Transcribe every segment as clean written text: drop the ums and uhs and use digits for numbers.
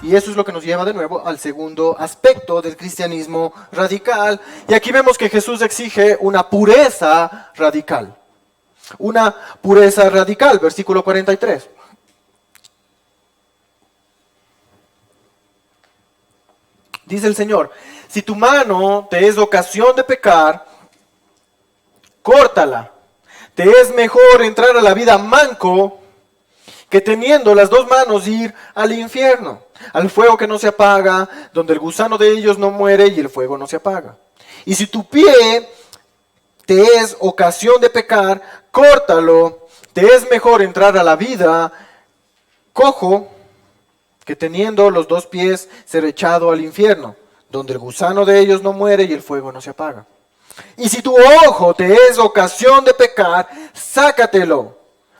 Y eso es lo que nos lleva de nuevo al segundo aspecto del cristianismo radical. Y aquí vemos que Jesús exige una pureza radical. Una pureza radical, versículo 43. Dice el Señor, si tu mano te es ocasión de pecar, córtala. Te es mejor entrar a la vida manco que teniendo las dos manos ir al infierno, al fuego que no se apaga, donde el gusano de ellos no muere y el fuego no se apaga. Y si tu pie te es ocasión de pecar, córtalo. Te es mejor entrar a la vida cojo que teniendo los dos pies ser echado al infierno, donde el gusano de ellos no muere y el fuego no se apaga. Y si tu ojo te es ocasión de pecar, sácatelo.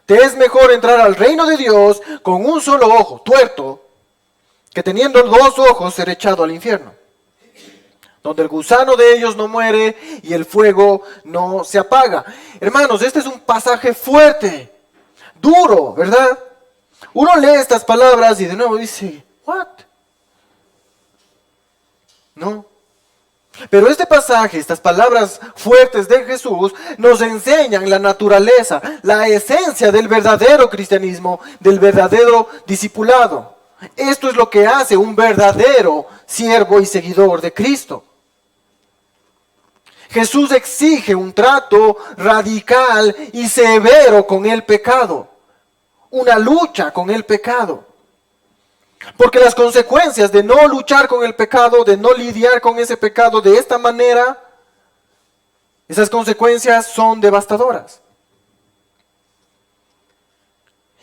Te es mejor entrar al reino de Dios con un solo ojo, tuerto, que teniendo dos ojos ser echado al infierno, donde el gusano de ellos no muere y el fuego no se apaga. Hermanos, este es un pasaje fuerte, duro, ¿verdad? Uno lee estas palabras y de nuevo dice, ¿what? No. Pero este pasaje, estas palabras fuertes de Jesús, nos enseñan la naturaleza, la esencia del verdadero cristianismo, del verdadero discipulado. Esto es lo que hace un verdadero siervo y seguidor de Cristo. Jesús exige un trato radical y severo con el pecado, una lucha con el pecado. Porque las consecuencias de no luchar con el pecado, de no lidiar con ese pecado de esta manera, esas consecuencias son devastadoras.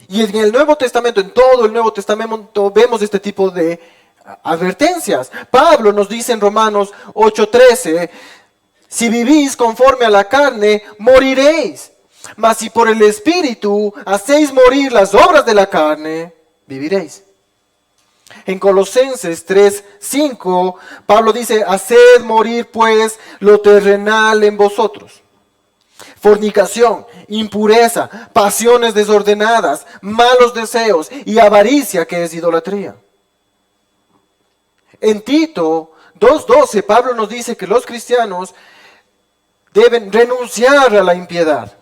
Y en el Nuevo Testamento, en todo el Nuevo Testamento, vemos este tipo de advertencias. Pablo nos dice en Romanos 8:13, si vivís conforme a la carne, moriréis. Mas si por el Espíritu hacéis morir las obras de la carne, viviréis. En Colosenses 3:5, Pablo dice, haced morir pues lo terrenal en vosotros. Fornicación, impureza, pasiones desordenadas, malos deseos y avaricia que es idolatría. En Tito 2:12, Pablo nos dice que los cristianos deben renunciar a la impiedad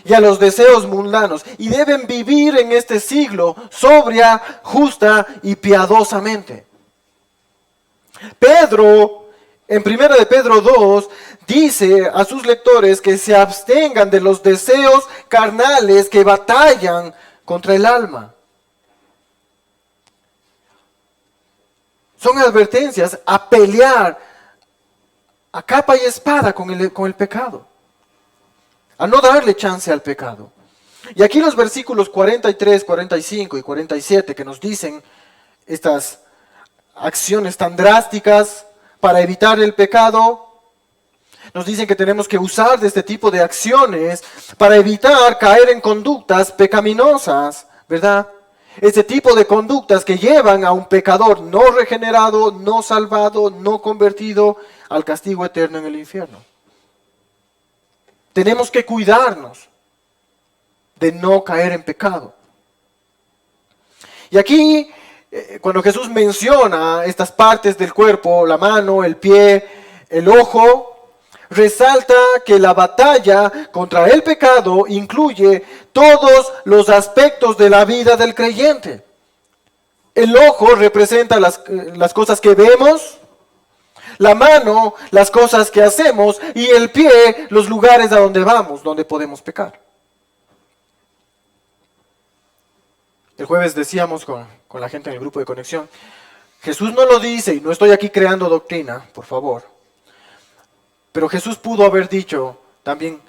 y a los deseos mundanos, y deben vivir en este siglo sobria, justa y piadosamente. Pedro, en 1 de Pedro 2, dice a sus lectores que se abstengan de los deseos carnales que batallan contra el alma. Son advertencias a pelear a capa y espada con el pecado, a no darle chance al pecado. Y aquí los versículos 43, 45 y 47 que nos dicen estas acciones tan drásticas para evitar el pecado, nos dicen que tenemos que usar de este tipo de acciones para evitar caer en conductas pecaminosas, ¿verdad? Este tipo de conductas que llevan a un pecador no regenerado, no salvado, no convertido al castigo eterno en el infierno. Tenemos que cuidarnos de no caer en pecado. Y aquí, cuando Jesús menciona estas partes del cuerpo, la mano, el pie, el ojo, resalta que la batalla contra el pecado incluye todos los aspectos de la vida del creyente. El ojo representa las cosas que vemos, la mano, las cosas que hacemos, y el pie, los lugares a donde vamos, donde podemos pecar. El jueves decíamos con la gente en el grupo de conexión, Jesús no lo dice, y no estoy aquí creando doctrina, por favor, pero Jesús pudo haber dicho también,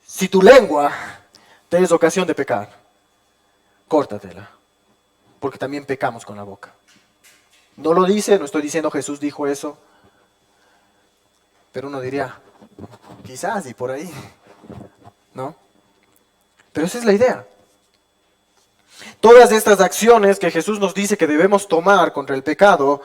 si tu lengua te es ocasión de pecar, córtatela, porque también pecamos con la boca. No lo dice, no estoy diciendo Jesús dijo eso, pero uno diría, quizás y por ahí, ¿no? Pero esa es la idea. Todas estas acciones que Jesús nos dice que debemos tomar contra el pecado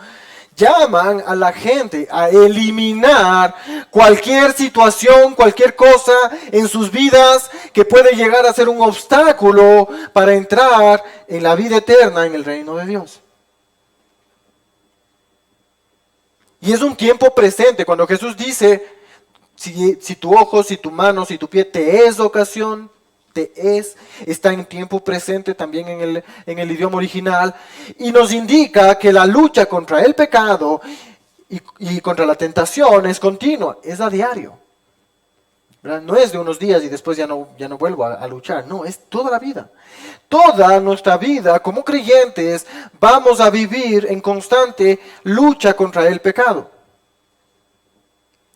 llaman a la gente a eliminar cualquier situación, cualquier cosa en sus vidas que puede llegar a ser un obstáculo para entrar en la vida eterna en el reino de Dios. Y es un tiempo presente cuando Jesús dice, si tu ojo, si tu mano, si tu pie te es ocasión, está en tiempo presente también en el idioma original, y nos indica que la lucha contra el pecado y contra la tentación es continua, es a diario. ¿Verdad? No es de unos días y después ya no vuelvo a luchar, no, es toda la vida. Toda nuestra vida como creyentes vamos a vivir en constante lucha contra el pecado.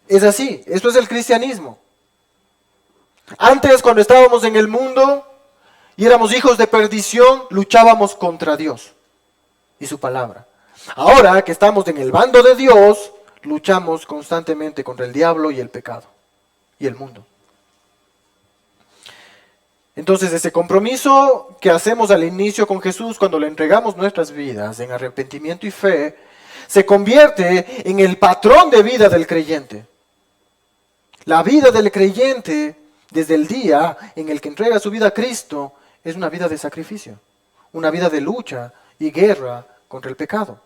Es así, esto es el cristianismo. Antes, cuando estábamos en el mundo y éramos hijos de perdición, luchábamos contra Dios y su palabra. Ahora que estamos en el bando de Dios, luchamos constantemente contra el diablo y el pecado y el mundo. Entonces, ese compromiso que hacemos al inicio con Jesús cuando le entregamos nuestras vidas en arrepentimiento y fe, se convierte en el patrón de vida del creyente. La vida del creyente, desde el día en el que entrega su vida a Cristo, es una vida de sacrificio, una vida de lucha y guerra contra el pecado.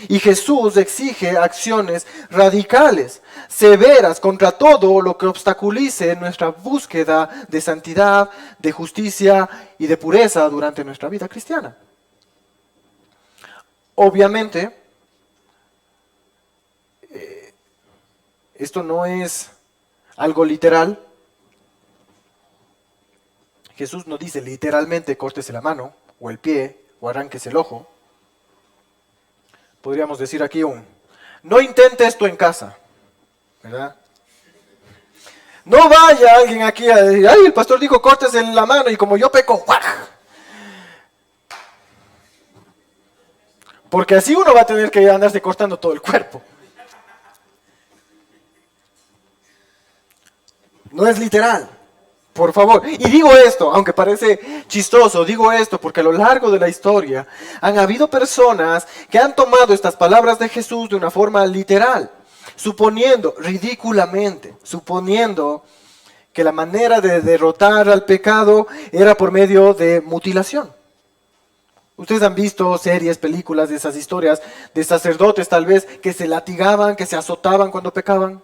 Y Jesús exige acciones radicales, severas contra todo lo que obstaculice nuestra búsqueda de santidad, de justicia y de pureza durante nuestra vida cristiana. Obviamente, esto no es algo literal. Jesús no dice literalmente córtese la mano o el pie o arránquese el ojo. Podríamos decir aquí no intente esto en casa, ¿verdad? No vaya alguien aquí a decir, ay, el pastor dijo córtese la mano y como yo peco, ¡guau! Porque así uno va a tener que andarse cortando todo el cuerpo. No es literal. Por favor, y digo esto, aunque parece chistoso, digo esto porque a lo largo de la historia han habido personas que han tomado estas palabras de Jesús de una forma literal, suponiendo, ridículamente, suponiendo que la manera de derrotar al pecado era por medio de mutilación. Ustedes han visto series, películas de esas historias de sacerdotes tal vez que se latigaban, que se azotaban cuando pecaban.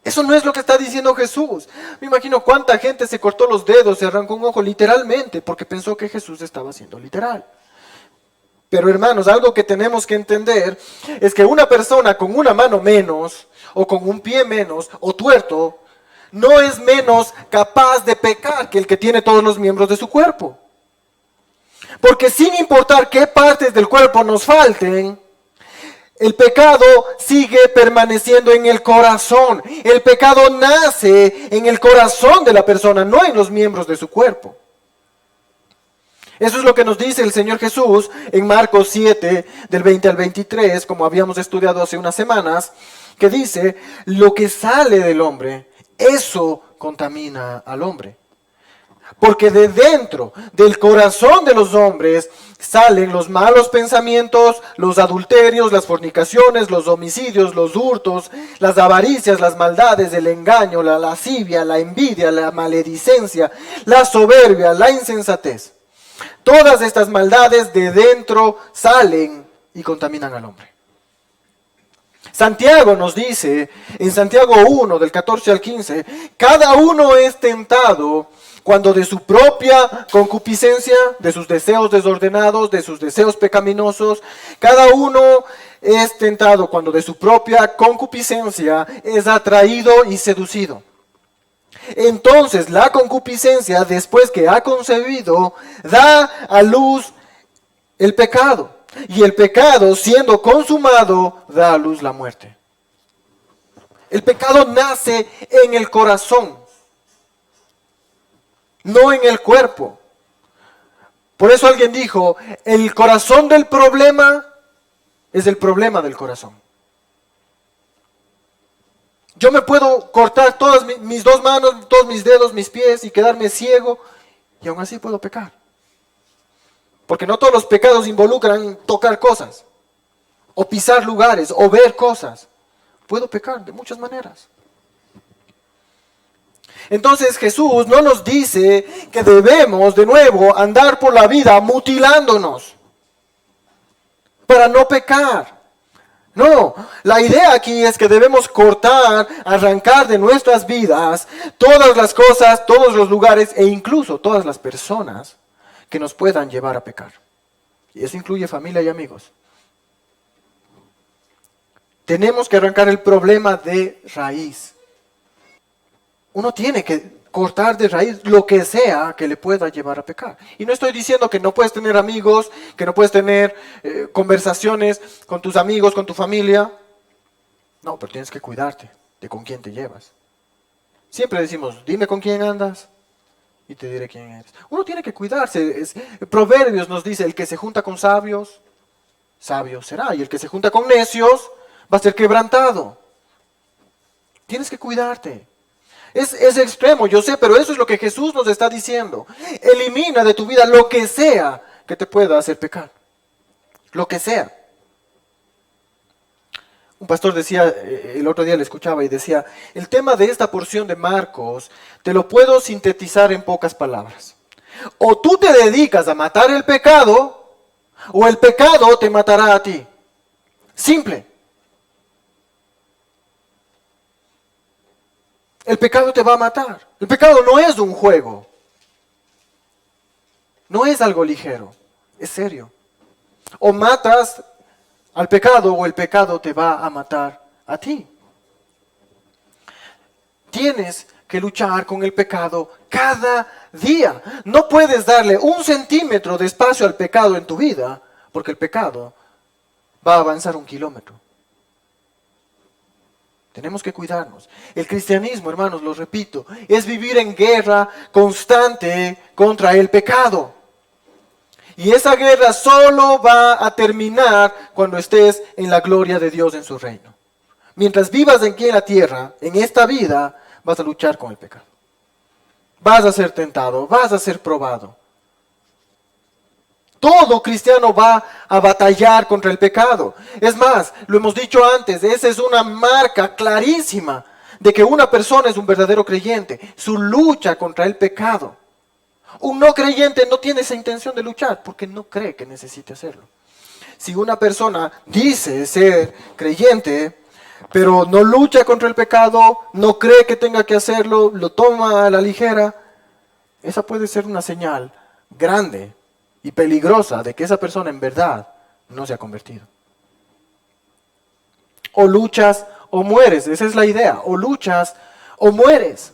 Eso no es lo que está diciendo Jesús. Me imagino cuánta gente se cortó los dedos, se arrancó un ojo literalmente porque pensó que Jesús estaba siendo literal. Pero hermanos, algo que tenemos que entender es que una persona con una mano menos o con un pie menos o tuerto no es menos capaz de pecar que el que tiene todos los miembros de su cuerpo. Porque sin importar qué partes del cuerpo nos falten, el pecado sigue permaneciendo en el corazón. El pecado nace en el corazón de la persona, no en los miembros de su cuerpo. Eso es lo que nos dice el Señor Jesús en Marcos 7, del 20 al 23, como habíamos estudiado hace unas semanas, que dice, lo que sale del hombre, eso contamina al hombre. Porque de dentro del corazón de los hombres salen los malos pensamientos, los adulterios, las fornicaciones, los homicidios, los hurtos, las avaricias, las maldades, el engaño, la lascivia, la envidia, la maledicencia, la soberbia, la insensatez. Todas estas maldades de dentro salen y contaminan al hombre. Santiago nos dice, en Santiago 1, del 14 al 15, cada uno es tentado cuando de su propia concupiscencia, de sus deseos desordenados, de sus deseos pecaminosos, cada uno es tentado cuando de su propia concupiscencia es atraído y seducido. Entonces la concupiscencia, después que ha concebido, da a luz el pecado. Y el pecado, siendo consumado, da a luz la muerte. El pecado nace en el corazón, no en el cuerpo. Por eso alguien dijo, el corazón del problema es el problema del corazón. Yo me puedo cortar todas mis dos manos, todos mis dedos, mis pies y quedarme ciego y aún así puedo pecar. Porque no todos los pecados involucran tocar cosas. o pisar lugares, o ver cosas. Puedo pecar de muchas maneras. Entonces Jesús no nos dice que debemos de nuevo andar por la vida mutilándonos para no pecar. No, la idea aquí es que debemos cortar, arrancar de nuestras vidas todas las cosas, todos los lugares e incluso todas las personas que nos puedan llevar a pecar. Y eso incluye familia y amigos. Tenemos que arrancar el problema de raíz. Uno tiene que cortar de raíz lo que sea que le pueda llevar a pecar. Y no estoy diciendo que no puedes tener amigos, que no puedes tener conversaciones con tus amigos, con tu familia. No, pero tienes que cuidarte de con quién te llevas. Siempre decimos, dime con quién andas y te diré quién eres. Uno tiene que cuidarse. Proverbios nos dice, el que se junta con sabios, sabio será. Y el que se junta con necios, va a ser quebrantado. Tienes que cuidarte. Es extremo, yo sé, pero eso es lo que Jesús nos está diciendo. Elimina de tu vida lo que sea que te pueda hacer pecar. Lo que sea. Un pastor decía, el otro día le escuchaba y decía, el tema de esta porción de Marcos te lo puedo sintetizar en pocas palabras. O tú te dedicas a matar el pecado, o el pecado te matará a ti. Simple. El pecado te va a matar. El pecado no es un juego. No es algo ligero. Es serio. O matas al pecado o el pecado te va a matar a ti. Tienes que luchar con el pecado cada día. No puedes darle 1 centímetro de espacio al pecado en tu vida, porque el pecado va a avanzar 1 kilómetro. Tenemos que cuidarnos. El cristianismo, hermanos, lo repito, es vivir en guerra constante contra el pecado. Y esa guerra solo va a terminar cuando estés en la gloria de Dios en su reino. Mientras vivas aquí en la tierra, en esta vida, vas a luchar con el pecado. Vas a ser tentado, vas a ser probado. Todo cristiano va a batallar contra el pecado. Es más, lo hemos dicho antes, esa es una marca clarísima de que una persona es un verdadero creyente. Su lucha contra el pecado. Un no creyente no tiene esa intención de luchar porque no cree que necesite hacerlo. Si una persona dice ser creyente, pero no lucha contra el pecado, no cree que tenga que hacerlo, lo toma a la ligera, esa puede ser una señal grande y peligrosa de que esa persona en verdad no se ha convertido. O luchas o mueres, esa es la idea, o luchas o mueres.